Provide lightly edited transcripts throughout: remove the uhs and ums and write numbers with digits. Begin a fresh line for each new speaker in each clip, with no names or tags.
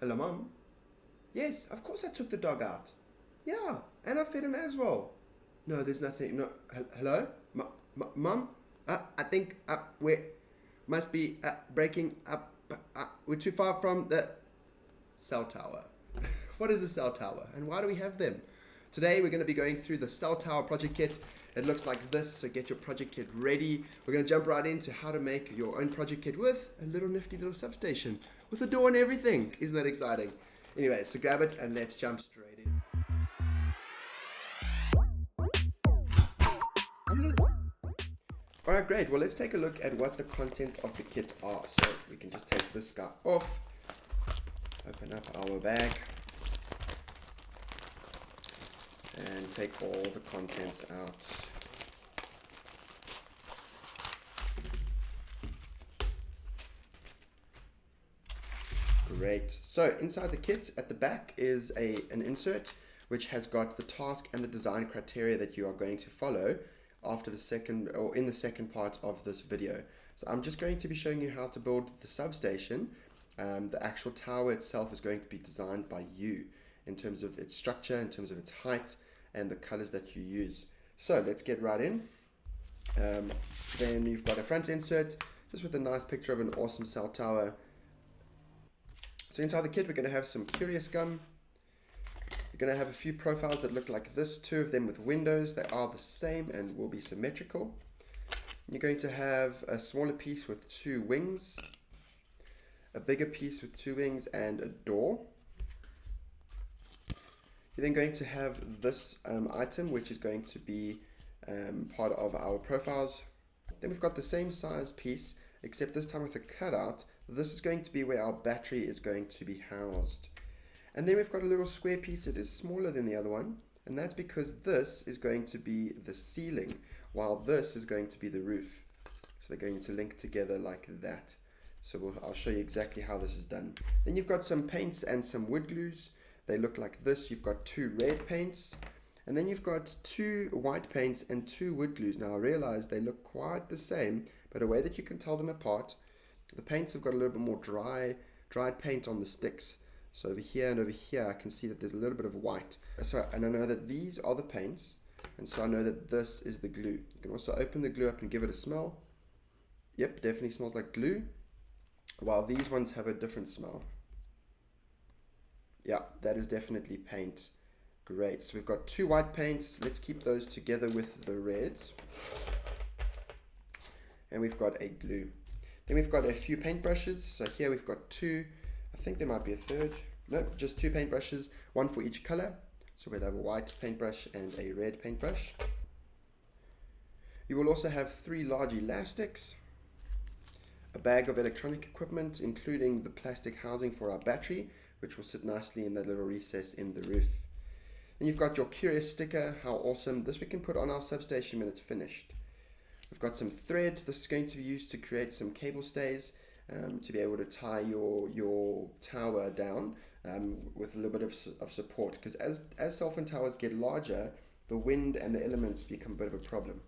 Hello, Mom. Yes, of course I took the dog out. Yeah, and I fed him as well. No, there's nothing. No, hello, Mom. I think we must be breaking up. We're too far from the cell tower. What is a cell tower, and why do we have them? Today we're going to be going through the cell tower project kit. It looks like this, so get your project kit ready. We're going to jump right into how to make your own project kit with a little nifty little substation with a door and everything. Isn't that exciting? Anyway, so grab it and let's jump straight in. Alright, great. Well, let's take a look at what the contents of the kit are. So we can just take this guy off, open up our bag, and take all the contents out. Great. So inside the kit at the back is an insert which has got the task and the design criteria that you are going to follow after the second or in the second part of this video. So I'm just going to be showing you how to build the substation. The actual tower itself is going to be designed by you in terms of its structure, in terms of its height, and the colors that you use. So let's get right in. Then you've got a front insert just with a nice picture of an awesome cell tower. So inside the kit we're going to have some curious gum. You're going to have a few profiles that look like this, 2 of them with windows. They are the same and will be symmetrical. You're going to have a smaller piece with 2 wings, a bigger piece with 2 wings and a door. You're then going to have this item, which is going to be part of our profiles. Then we've got the same size piece, except this time with a cutout. This is going to be where our battery is going to be housed. And then we've got a little square piece that is smaller than the other one, and that's because this is going to be the ceiling, while this is going to be the roof. So they're going to link together like that. So I'll show you exactly how this is done. Then you've got some paints and some wood glues. They look like this. You've got 2 red paints, and then you've got 2 white paints and 2 wood glues. Now I realize they look quite the same, but a way that you can tell them apart, the paints have got a little bit more dried paint on the sticks. So over here and over here I can see that there's a little bit of white. So, and I know that these are the paints, and so I know that this is the glue. You can also open the glue up and give it a smell. Yep, definitely smells like glue, while these ones have a different smell. Yeah, that is definitely paint. Great, so we've got 2 white paints. Let's keep those together with the reds. And we've got a glue. Then we've got a few paintbrushes. So here we've got 2. I think there might be a third. No, just 2 paintbrushes, 1 for each color. So we'll have a white paintbrush and a red paintbrush. You will also have 3 large elastics, a bag of electronic equipment, including the plastic housing for our battery, which will sit nicely in that little recess in the roof. And you've got your curious sticker. How awesome. This we can put on our substation when it's finished. We've got some thread. This is going to be used to create some cable stays to be able to tie your tower down with a little bit of support, because as cell phone towers get larger, the wind and the elements become a bit of a problem.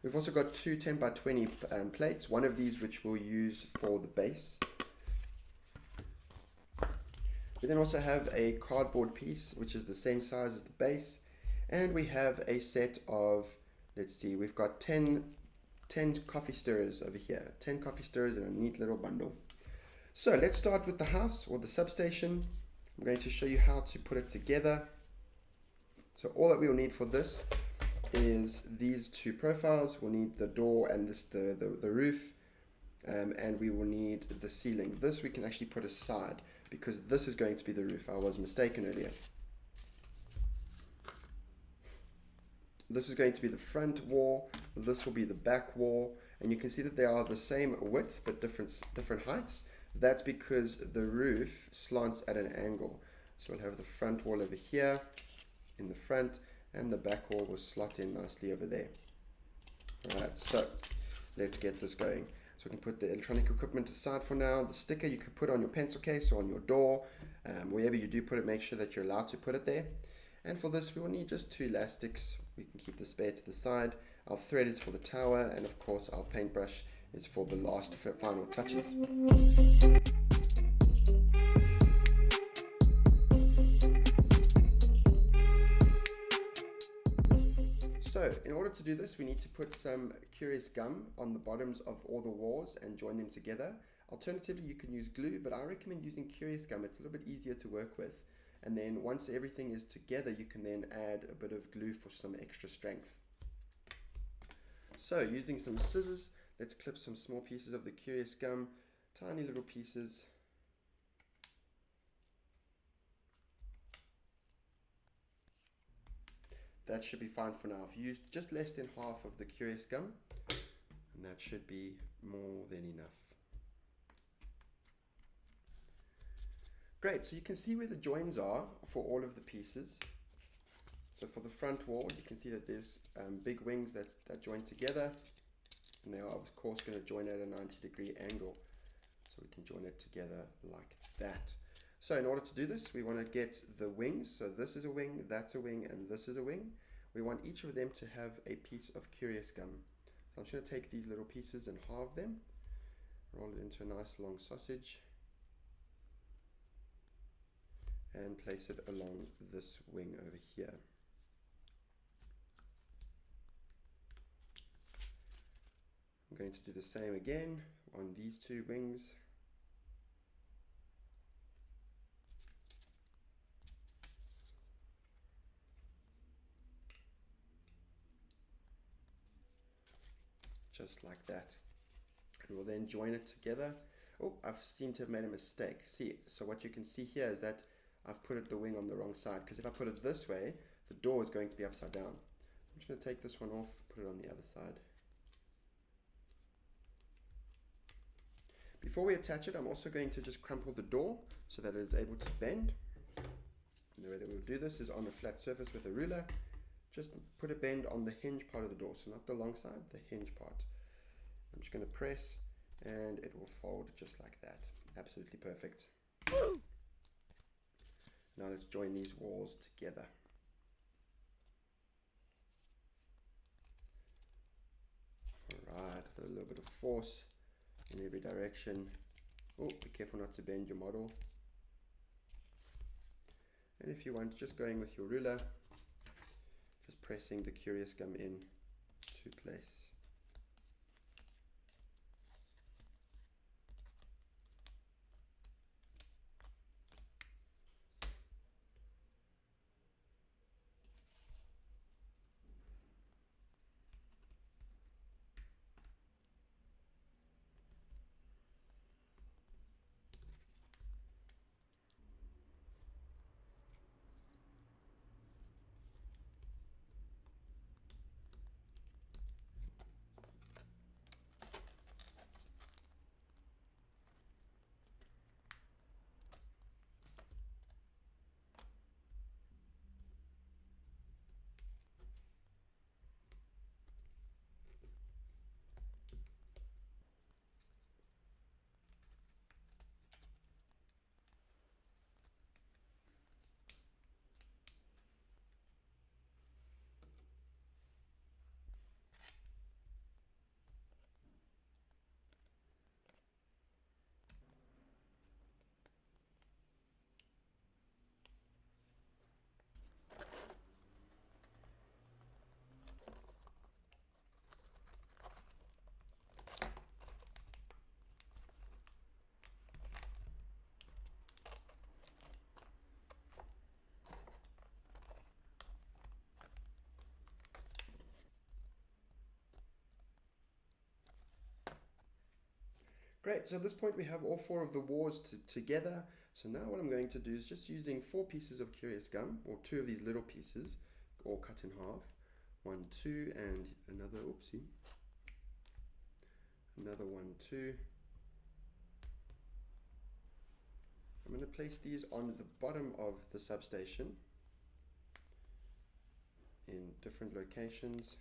We've also got 2 10 by 20 plates, one of these which we'll use for the base. We then also have a cardboard piece which is the same size as the base, and we have a set of, let's see, we've got 10 coffee stirrers over here, 10 coffee stirrers in a neat little bundle. So let's start with the house or the substation. I'm going to show you how to put it together. So all that we will need for this is these 2 profiles. We'll need the door and the roof, and we will need the ceiling. This we can actually put aside because this is going to be the roof. I was mistaken earlier. This is going to be the front wall, this will be the back wall, and you can see that they are the same width but different heights. That's because the roof slants at an angle. So we'll have the front wall over here in the front, and the back wall will slot in nicely over there. Alright, so let's get this going. So we can put the electronic equipment aside for now. The sticker you could put on your pencil case or on your door. Wherever you do put it, make sure that you're allowed to put it there. And for this we will need just 2 elastics. We can keep the spare to the side. Our thread is for the tower, and of course our paintbrush is for the last final touches. So in order to do this, we need to put some curious gum on the bottoms of all the walls and join them together. Alternatively, you can use glue, but I recommend using curious gum. It's a little bit easier to work with. And then once everything is together, you can then add a bit of glue for some extra strength. So using some scissors, let's clip some small pieces of the curious gum, tiny little pieces. That should be fine for now. If you use just less than half of the curious gum, and that should be more than enough. Great, so you can see where the joins are for all of the pieces. So for the front wall, you can see that there's big wings that join together, and they are of course going to join at a 90-degree angle. So we can join it together like that. So in order to do this, we want to get the wings. So this is a wing, that's a wing, and this is a wing. We want each of them to have a piece of curious gum. So I'm just going to take these little pieces and halve them, roll it into a nice long sausage, and place it along this wing over here. I'm going to do the same again on these two wings. Just like that. And we'll then join it together. Oh, I seem to have made a mistake. See, so what you can see here is that I've put the wing on the wrong side, because if I put it this way, the door is going to be upside down. So I'm just going to take this one off, put it on the other side. Before we attach it, I'm also going to just crumple the door so that it is able to bend. And the way that we'll do this is on a flat surface with a ruler. Just put a bend on the hinge part of the door, so not the long side, the hinge part. I'm just going to press and it will fold just like that. Absolutely perfect. Now let's join these walls together. Alright, with a little bit of force in every direction. Oh, be careful not to bend your model. And if you want, just going with your ruler, just pressing the curious gum in to place. Great, so at this point we have all four of the walls together. So now what I'm going to do is just using 4 pieces of curious gum, or 2 of these little pieces, all cut in half. 1, 2, and another, oopsie. Another 1, 2. I'm going to place these on the bottom of the substation in different locations.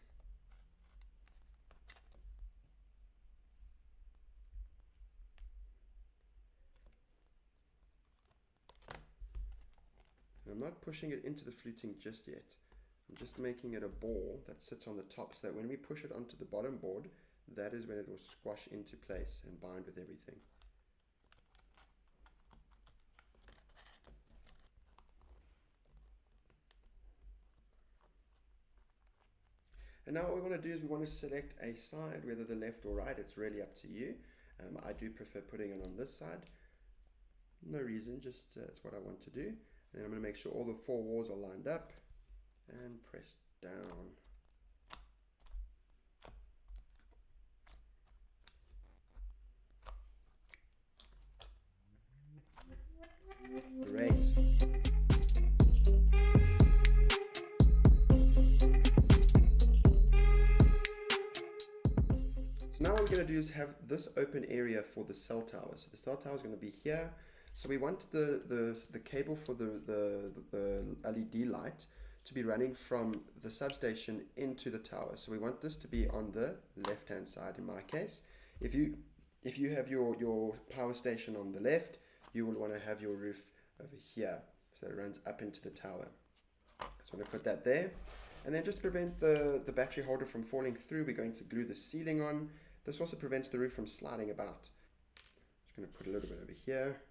And I'm not pushing it into the fluting just yet. I'm just making it a ball that sits on the top so that when we push it onto the bottom board, that is when it will squash into place and bind with everything. And now what we want to do is we want to select a side, whether the left or right, it's really up to you. I do prefer putting it on this side. No reason, just it's what I want to do. And I'm going to make sure all the 4 walls are lined up and press down. Great. So now what we're going to do is have this open area for the cell tower. So the cell tower is going to be here. So we want the cable for the LED light to be running from the substation into the tower. So we want this to be on the left hand side in my case. If you have your power station on the left, you will want to have your roof over here, so it runs up into the tower. So I'm going to put that there. And then just to prevent the battery holder from falling through, we're going to glue the ceiling on. This also prevents the roof from sliding about. Just going to put a little bit over here.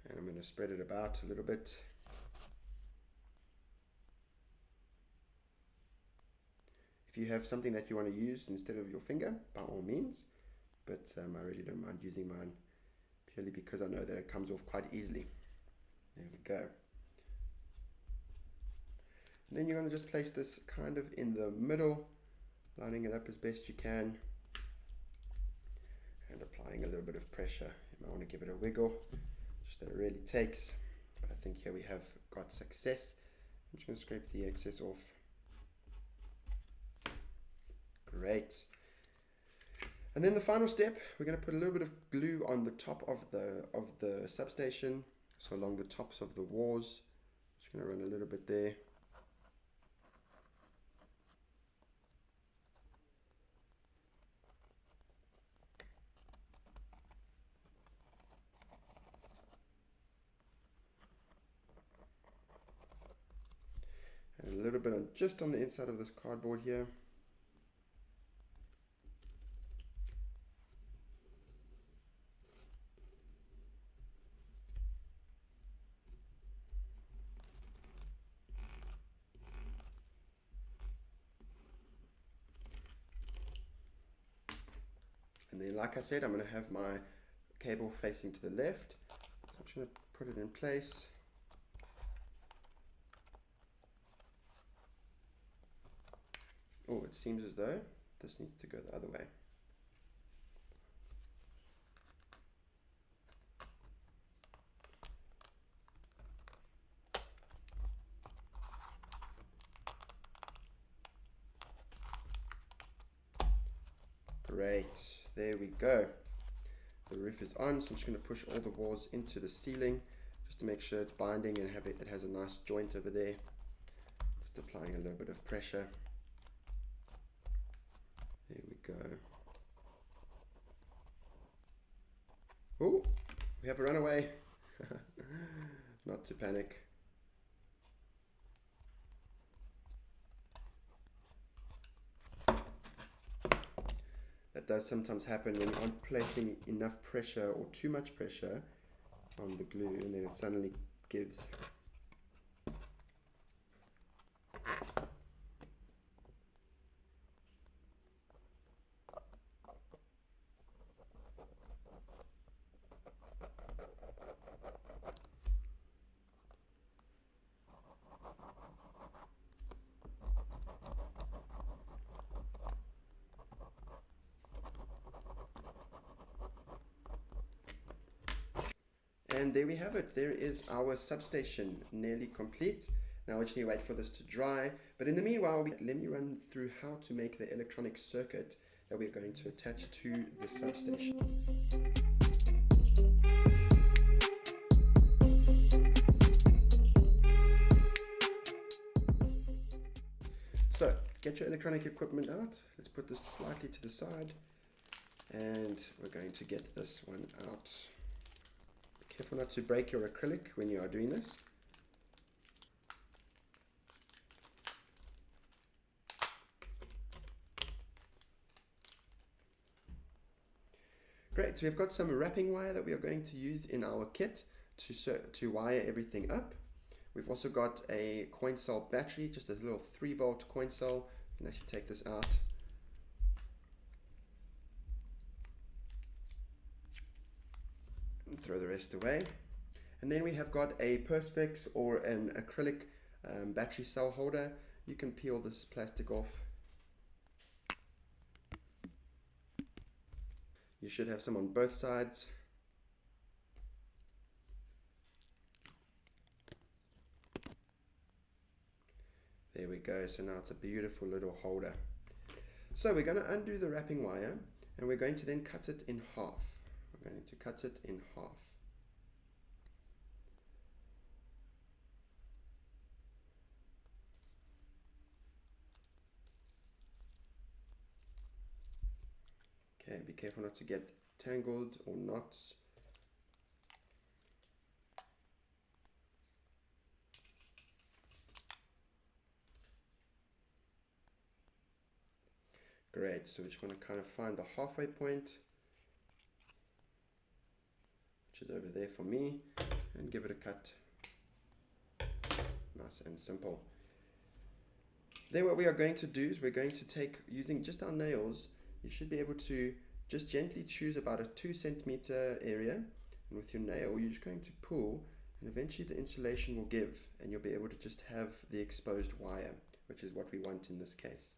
And I'm going to spread it about a little bit. If you have something that you want to use instead of your finger, by all means. But I really don't mind using mine, purely because I know that it comes off quite easily. There we go. And then you're going to just place this kind of in the middle, lining it up as best you can, and applying a little bit of pressure. You might want to give it a wiggle, just that it really takes. But I think here we have got success. I'm just going to scrape the excess off. Great. And then the final step, we're going to put a little bit of glue on the top of the substation, so along the tops of the walls. Just going to run a little bit there. And a little bit on just on the inside of this cardboard here. And then, like I said, I'm going to have my cable facing to the left. So I'm just going to put it in place. Oh, it seems as though this needs to go the other way. Great, there we go. The roof is on, so I'm just going to push all the walls into the ceiling just to make sure it's binding and it has a nice joint over there. Just applying a little bit of pressure. There we go. Oh, we have a runaway. Not to panic. That does sometimes happen when you aren't placing enough pressure or too much pressure on the glue, and then it suddenly gives. And there we have it. There is our substation nearly complete. Now we just need to wait for this to dry. But in the meanwhile, let me run through how to make the electronic circuit that we're going to attach to the substation. So get your electronic equipment out. Let's put this slightly to the side. And we're going to get this one out. Careful not to break your acrylic when you are doing this. Great, so we've got some wrapping wire that we are going to use in our kit to wire everything up. We've also got a coin cell battery, just a little 3-volt coin cell. You can actually take this out. And throw the rest away. And then we have got a perspex or an acrylic battery cell holder. You can peel this plastic off. You should have some on both sides. There we go, so now it's a beautiful little holder. So we're going to undo the wrapping wire and we're going to then cut it in half. We're going to cut it in half. Okay, be careful not to get tangled or knots. Great, so we just want to kind of find the halfway point, which is over there for me, and give it a cut. Nice and simple. Then what we are going to do is we're going to take, using just our nails, you should be able to just gently choose about a 2 centimeter area, and with your nail you're just going to pull, and eventually the insulation will give and you'll be able to just have the exposed wire, which is what we want in this case.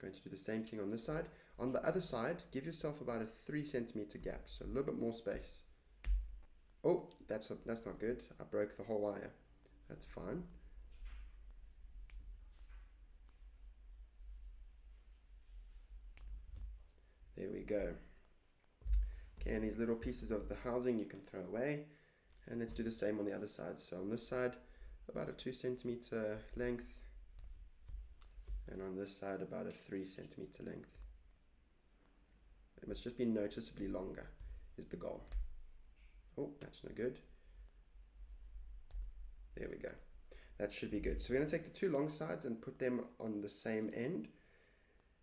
Going to do the same thing on this side. On the other side, give yourself about a 3 centimeter gap, so a little bit more space. Oh, that's not good. I broke the whole wire. That's fine. There we go. Okay, and these little pieces of the housing you can throw away. And let's do the same on the other side. So on this side, about a 2 centimeter length. And on this side, about a 3 centimeter length. It must just be noticeably longer, is the goal. Oh, that's no good. There we go. That should be good. So we're going to take the 2 long sides and put them on the same end.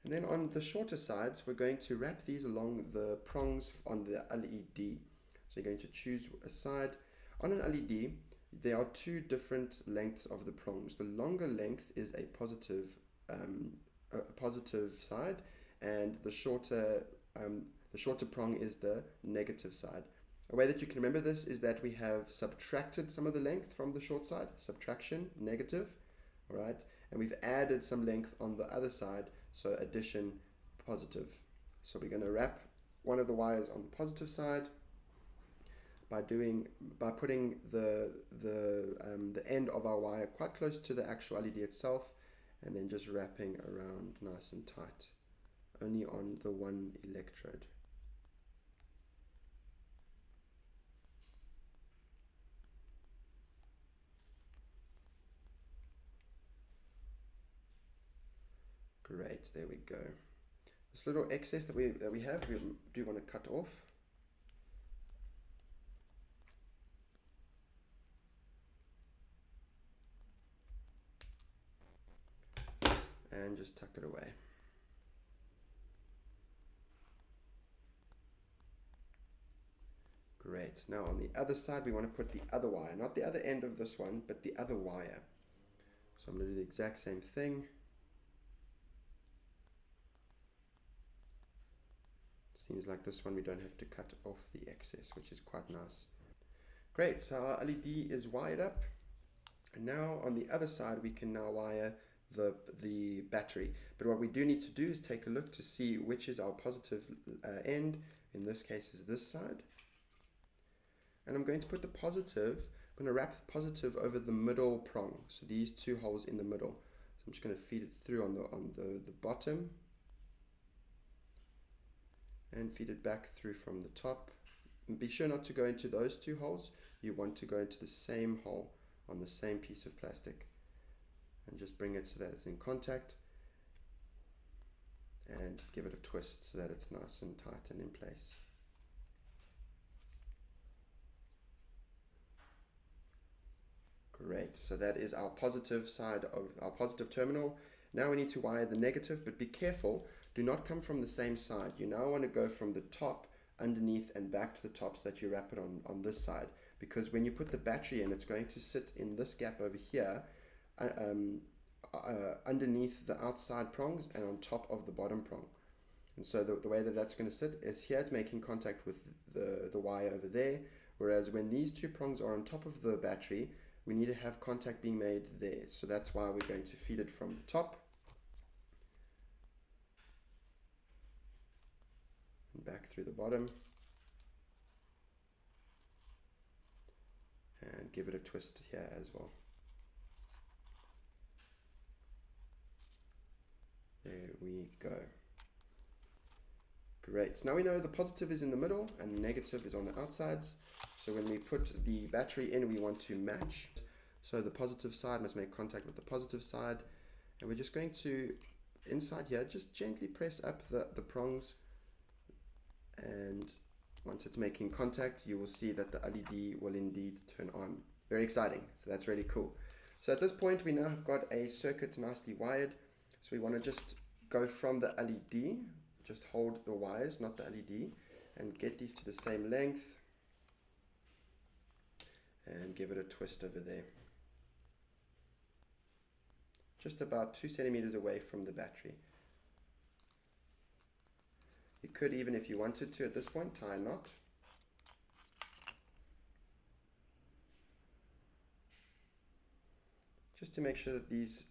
And then on the shorter sides, we're going to wrap these along the prongs on the LED. So you're going to choose a side. On an LED, there are 2 different lengths of the prongs. The longer length is a positive side, and the shorter prong is the negative side. A way that you can remember this is that we have subtracted some of the length from the short side, subtraction, negative, all right, and we've added some length on the other side, so addition, positive. So we're going to wrap one of the wires on the positive side by putting the end of our wire quite close to the actual LED itself, and then just wrapping around nice and tight, only on the one electrode. Great, there we go. This little excess that we have, we do want to cut off. And just tuck it away. Great. Now on the other side, we want to put the other wire, not the other end of this one, but the other wire. So I'm going to do the exact same thing. Seems like this one we don't have to cut off the excess, which is quite nice. Great, so our LED is wired up. And now on the other side, we can now wire the battery. But what we do need to do is take a look to see which is our positive end. In this case is this side. And I'm going to put the positive, I'm going to wrap the positive over the middle prong. So these 2 holes in the middle. So I'm just going to feed it through on the bottom. And feed it back through from the top. And be sure not to go into those 2 holes. You want to go into the same hole on the same piece of plastic. And just bring it so that it's in contact. And give it a twist so that it's nice and tight and in place. Great, so that is our positive side of our positive terminal. Now we need to wire the negative, but be careful, do not come from the same side. You now want to go from the top underneath and back to the top so that you wrap it on this side, because when you put the battery in, it's going to sit in this gap over here, underneath the outside prongs and on top of the bottom prong. And so the way that that's going to sit is here, it's making contact with the wire over there, whereas when these two prongs are on top of the battery, we need to have contact being made there. So that's why we're going to feed it from the top and back through the bottom and give it a twist here as well. There we go. Great. So now we know the positive is in the middle and the negative is on the outsides. So when we put the battery in, we want to match. So the positive side must make contact with the positive side. And we're just going to, inside here, just gently press up the prongs. And once it's making contact, you will see that the LED will indeed turn on. Very exciting. So that's really cool. So at this point, we now have got a circuit nicely wired. So we want to just go from the LED, just hold the wires, not the LED, and get these to the same length and give it a twist over there. Just about 2 centimeters away from the battery. You could, even if you wanted to at this point, tie a knot. Just to make sure that these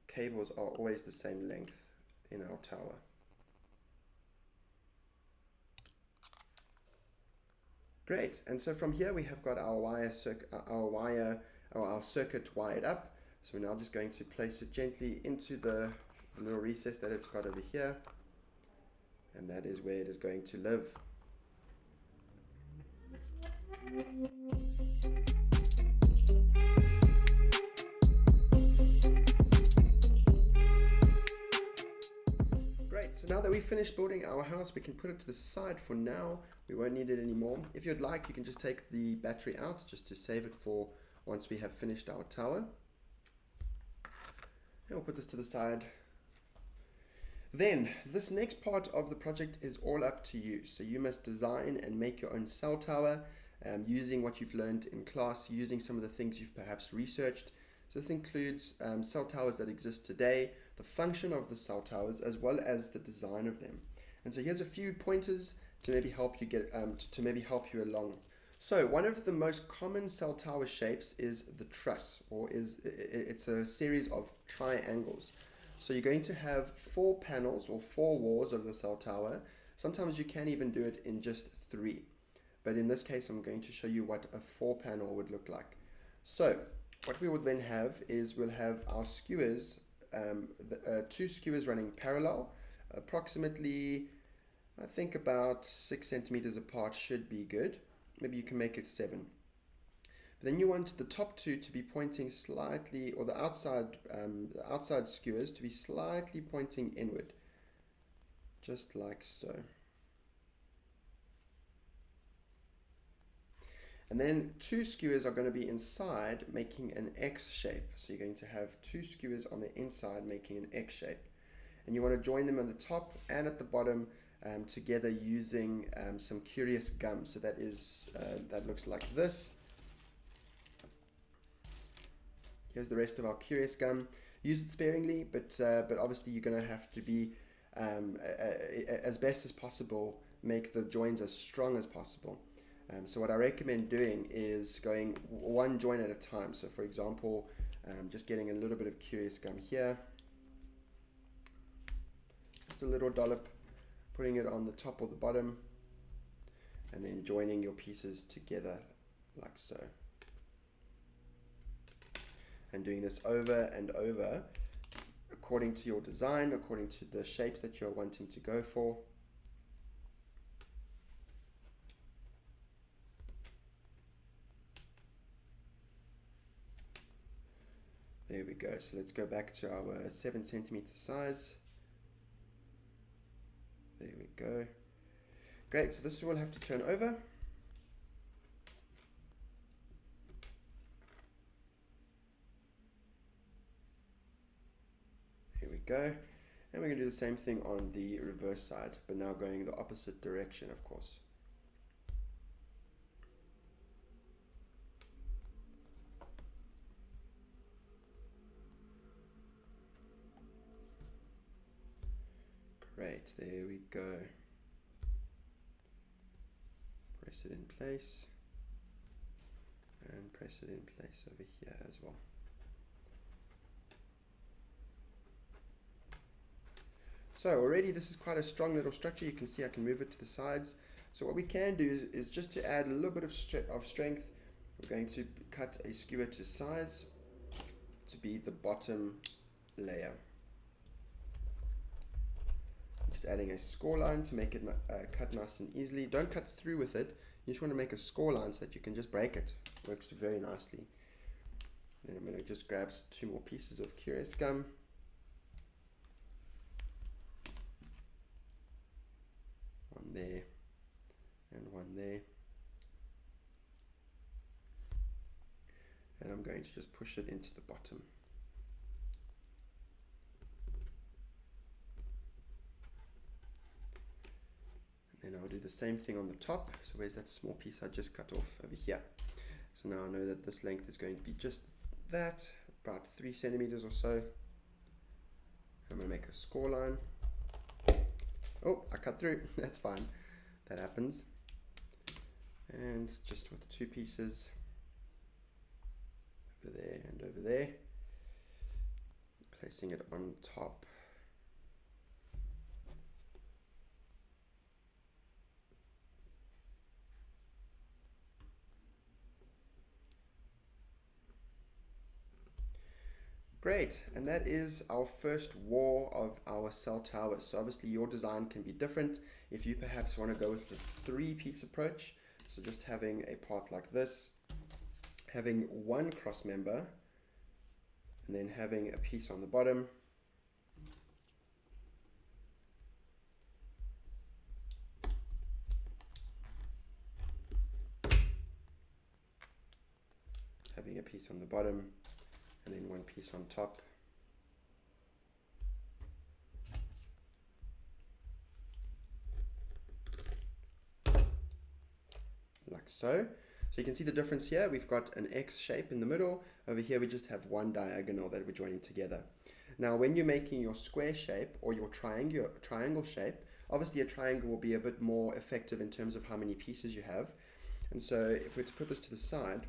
cables are always the same length in our tower. Great, and so from here we have got our circuit wired up. So we're now just going to place it gently into the little recess that it's got over here, and that is where it is going to live. Great, so now that we've finished building our house, we can put it to the side for now. We won't need it anymore. If you'd like, you can just take the battery out just to save it for once we have finished our tower. And we'll put this to the side. Then, this next part of the project is all up to you. So you must design and make your own cell tower using what you've learned in class, using some of the things you've perhaps researched. So this includes cell towers that exist today, the function of the cell towers, as well as the design of them. And so here's a few pointers to maybe help you along. So one of the most common cell tower shapes is the truss, or it's a series of triangles. So you're going to have 4 panels or 4 walls of the cell tower. Sometimes you can even do it in just 3. But in this case, I'm going to show you what a 4 panel would look like. So what we will then have is we'll have our skewers, 2 skewers running parallel, approximately, I think about 6 centimeters apart should be good. Maybe you can make it 7. But then you want the top 2 to be pointing slightly, or the outside skewers to be slightly pointing inward, just like so. And then 2 skewers are going to be inside, making an X shape. So you're going to have 2 skewers on the inside making an X shape. And you want to join them on the top and at the bottom together using some curious gum. So that looks like this. Here's the rest of our curious gum. Use it sparingly, but obviously you're going to have to be as best as possible, make the joins as strong as possible. So what I recommend doing is going 1 join at a time. So for example, just getting a little bit of curious gum here, just a little dollop, putting it on the top or the bottom, and then joining your pieces together like so. And doing this over and over according to your design, according to the shape that you're wanting to go for. There we go. So let's go back to our 7 centimeter size. There we go. Great. So this will have to turn over. Here we go. And we're going to do the same thing on the reverse side, but now going the opposite direction, of course. Great, there we go. Press it in place. And press it in place over here as well. So already this is quite a strong little structure. You can see I can move it to the sides. So what we can do is just to add a little bit of strength, we're going to cut a skewer to size to be the bottom layer. Just adding a score line to make it cut nice and easily. Don't cut through with it. You just want to make a score line so that you can just break it. Works very nicely. Then I'm going to just grab 2 more pieces of curious gum. One there and one there. And I'm going to just push it into the bottom. And then I'll do the same thing on the top. So where's that small piece I just cut off? Over here. So now I know that this length is going to be just that, about 3 centimeters or so. I'm going to make a score line. Oh, I cut through. That's fine. That happens. And just with 2 pieces, over there and over there, placing it on top. Great, and that is our first wall of our cell tower. So obviously your design can be different. If you perhaps want to go with the 3-piece approach, so just having a part like this, having 1 cross member, and then having a piece on the bottom, having a piece on the bottom, and then 1 piece on top. Like so. So you can see the difference here. We've got an X shape in the middle. Over here we just have 1 diagonal that we're joining together. Now when you're making your square shape or your triangle shape, obviously a triangle will be a bit more effective in terms of how many pieces you have. And so if we're to put this to the side,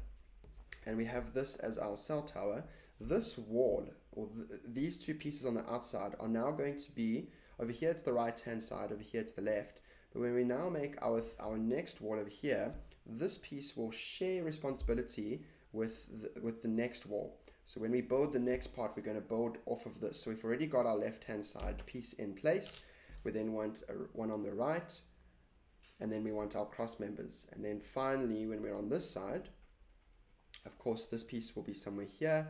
and we have this as our cell tower, this wall, or these 2 pieces on the outside are now going to be, over here it's the right hand side, over here it's the left. But when we now make our next wall over here, this piece will share responsibility with the next wall. So when we build the next part, we're going to build off of this. So we've already got our left hand side piece in place. We then want one on the right, and then we want our cross members. And then finally, when we're on this side, of course this piece will be somewhere here.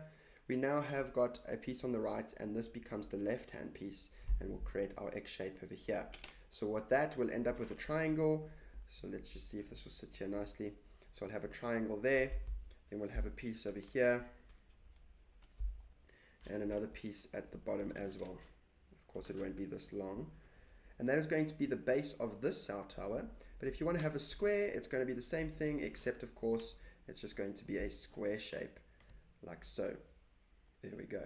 We now have got a piece on the right, and this becomes the left hand piece, and we'll create our X shape over here. So what that will end up with a triangle. So let's just see if this will sit here nicely. So I'll have a triangle there, then we'll have a piece over here, and another piece at the bottom as well. Of course it won't be this long. And that is going to be the base of this cell tower. But if you want to have a square, it's going to be the same thing, except of course it's just going to be a square shape, like so. There we go.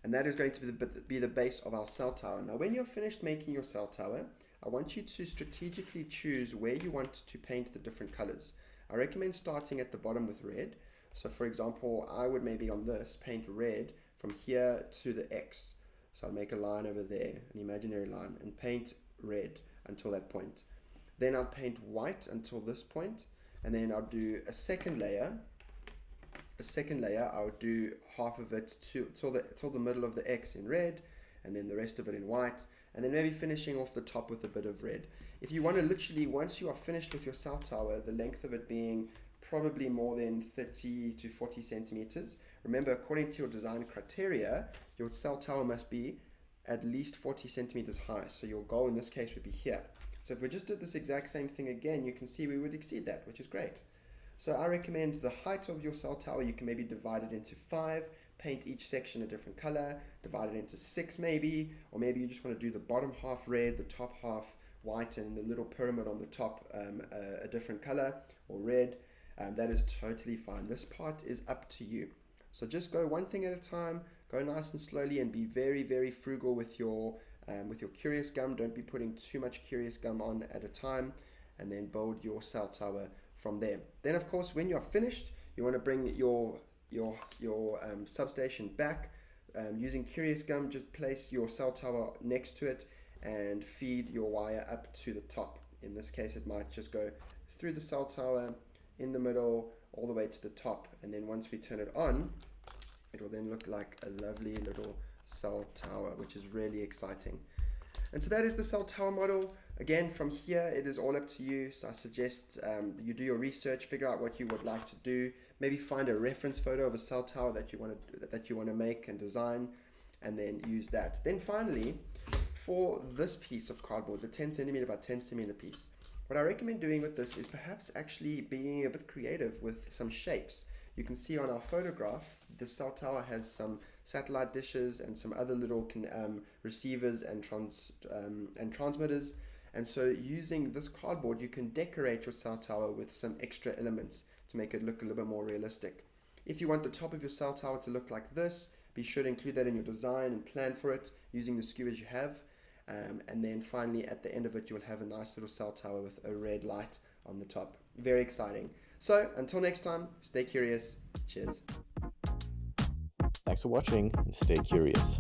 And that is going to be the base of our cell tower. Now when you're finished making your cell tower, I want you to strategically choose where you want to paint the different colors. I recommend starting at the bottom with red. So for example, I would maybe on this paint red from here to the X. So I'll make a line over there, an imaginary line, and paint red until that point. Then I'll paint white until this point, and then I'll do a second layer. I would do half of it till the middle of the X in red, and then the rest of it in white, and then maybe finishing off the top with a bit of red. If you want to literally, once you are finished with your cell tower, the length of it being probably more than 30 to 40 centimeters. Remember, according to your design criteria, your cell tower must be at least 40 centimeters high. So your goal in this case would be here. So if we just did this exact same thing again, you can see we would exceed that, which is great. So I recommend the height of your cell tower, you can maybe divide it into 5, paint each section a different color, divide it into 6 maybe, or maybe you just want to do the bottom half red, the top half white, and the little pyramid on the top a different color, or red. That is totally fine. This part is up to you. So just go one thing at a time, go nice and slowly, and be very, very frugal with your with your curious gum. Don't be putting too much curious gum on at a time, and then build your cell tower from there. Then of course, when you're finished, you want to bring your substation back. Using curious gum, just place your cell tower next to it and feed your wire up to the top. In this case, it might just go through the cell tower, in the middle, all the way to the top, and then once we turn it on, it will then look like a lovely little cell tower, which is really exciting. And so that is the cell tower model. Again, from here, it is all up to you. So I suggest you do your research, figure out what you would like to do, maybe find a reference photo of a cell tower that you want to make and design, and then use that. Then finally, for this piece of cardboard, the 10 centimeter by 10 centimeter piece, what I recommend doing with this is perhaps actually being a bit creative with some shapes. You can see on our photograph, the cell tower has some satellite dishes and some other little receivers and transmitters. And so using this cardboard, you can decorate your cell tower with some extra elements to make it look a little bit more realistic. If you want the top of your cell tower to look like this, be sure to include that in your design and plan for it using the skewers you have. And then finally, at the end of it, you'll have a nice little cell tower with a red light on the top. Very exciting. So until next time, stay curious. Cheers.
Thanks for watching and stay curious.